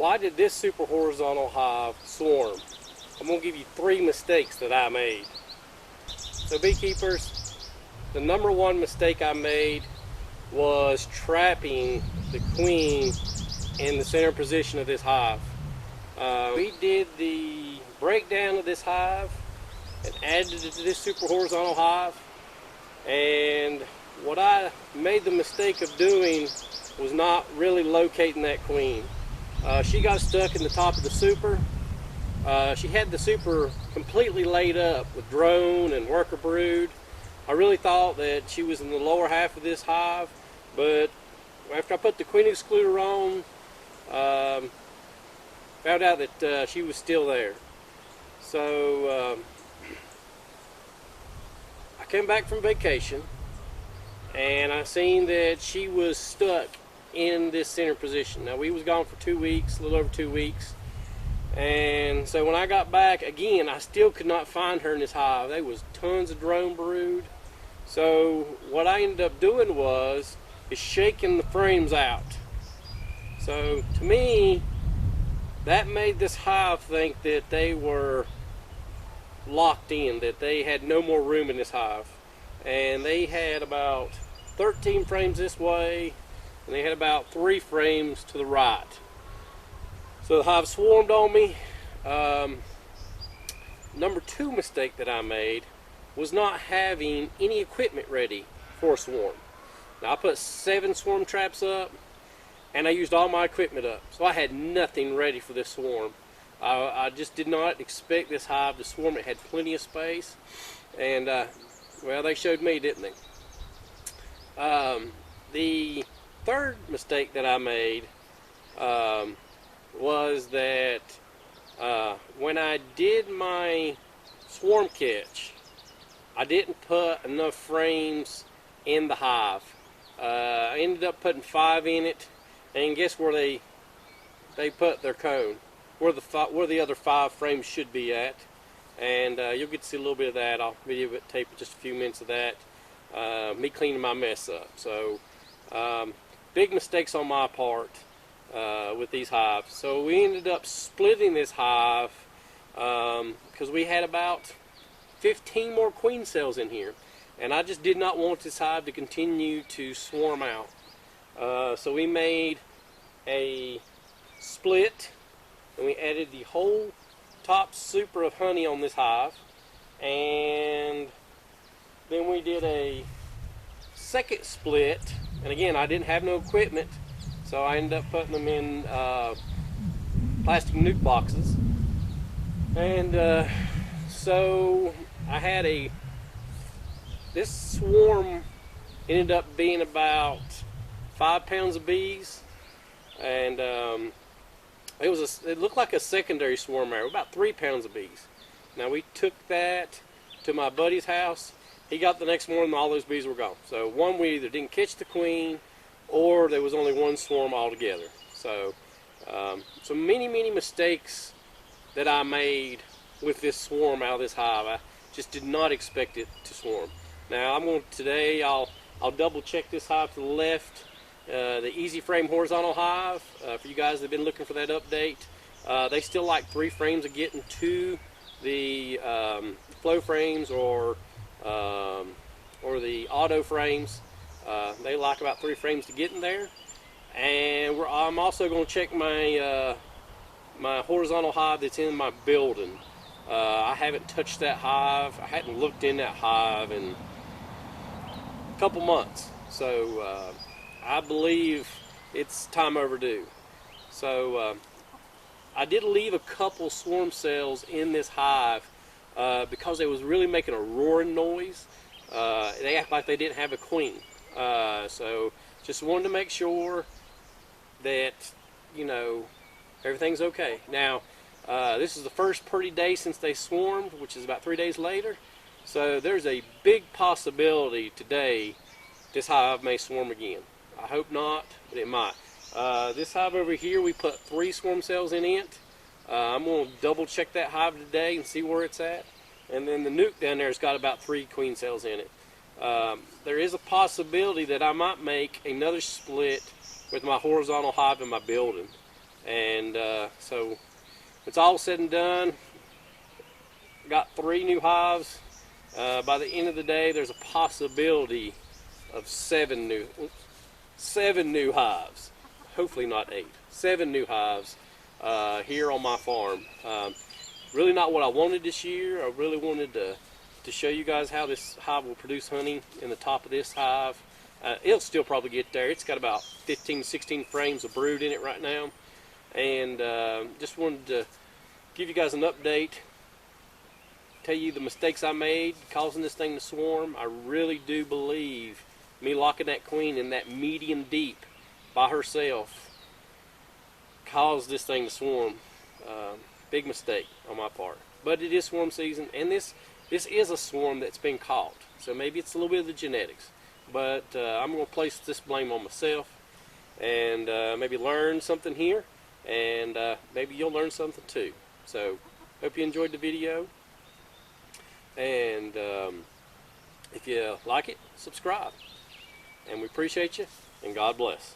Why did this super horizontal hive swarm? I'm going to give you 3 mistakes that I made. So beekeepers, the number 1 mistake I made was trapping the queen in the center position of this hive. We did the breakdown of this hive and added it to this super horizontal hive, and what I made the mistake of doing was not really locating that queen. She got stuck in the top of the super. She had the super completely laid up with drone and worker brood. I really thought that she was in the lower half of this hive, but after I put the queen excluder on, found out that she was still there. So I came back from vacation and I seen that she was stuck in this center position. Now, we was gone for 2 weeks, a little over 2 weeks, and so when I got back again, I still could not find her in this hive. There was tons of drone brood. So what I ended up doing was shaking the frames out. So to me, that made this hive think that they were locked in, that they had no more room in this hive. And they had about 13 frames this way, and they had about 3 frames to the right. So the hive swarmed on me. Number 2 mistake that I made was not having any equipment ready for a swarm. Now, I put 7 swarm traps up, and I used all my equipment up, so I had nothing ready for this swarm. I just did not expect this hive to swarm. It had plenty of space, and well, they showed me, didn't they? The 3rd mistake that I made was that when I did my swarm catch, I didn't put enough frames in the hive. I ended up putting 5 in it, and guess where they put their cone? Where the other 5 frames should be at. And you'll get to see a little bit of that. I'll video it, tape just a few minutes of that. Me cleaning my mess up. So big mistakes on my part with these hives. So we ended up splitting this hive because we had about 15 more queen cells in here, and I just did not want this hive to continue to swarm out. So we made a split, and we added the whole top super of honey on this hive, and then we did a second split, and again, I didn't have no equipment, so I ended up putting them in plastic nuke boxes. And so I had this swarm ended up being about 5 pounds of bees, and it looked like a secondary swarm area, about 3 pounds of bees. Now, we took that to my buddy's house. He got the next morning, all those bees were gone. So one, we either didn't catch the queen, or there was only 1 swarm altogether. So so many mistakes that I made with this swarm out of this hive. I just did not expect it to swarm. Now, today I'll double check this hive to the left, the easy frame horizontal hive. For you guys that have been looking for that update, they still like 3 frames of getting to the flow frames or the auto frames. They like about 3 frames to get in there. And I'm also going to check my my horizontal hive that's in my building. I haven't touched that hive. I hadn't looked in that hive in a couple months. So I believe it's time overdue. So I did leave a couple swarm cells in this hive because they was really making a roaring noise. They act like they didn't have a queen. So just wanted to make sure that, you know, everything's okay. Now, this is the first pretty day since they swarmed, which is about 3 days later. So there's a big possibility today this hive may swarm again. I hope not, but it might. This hive over here, we put 3 swarm cells in it. I'm going to double check that hive today and see where it's at. And then the nuke down there has got about 3 queen cells in it. There is a possibility that I might make another split with my horizontal hive in my building. And so it's all said and done. Got 3 new hives. By the end of the day, there's a possibility of 7 new hives. Hopefully not 8. 7 new hives here on my farm. Really not what I wanted this year. I really wanted to show you guys how this hive will produce honey in the top of this hive. It'll still probably get there. It's got about 15, 16 frames of brood in it right now. And just wanted to give you guys an update, tell you the mistakes I made causing this thing to swarm. I really do believe me locking that queen in that medium deep by herself caused this thing to swarm. Big mistake on my part. But it is swarm season, and this is a swarm that's been caught. So maybe it's a little bit of the genetics. But I'm going to place this blame on myself and maybe learn something here. And maybe you'll learn something too. So hope you enjoyed the video. And if you like it, subscribe. And we appreciate you, and God bless.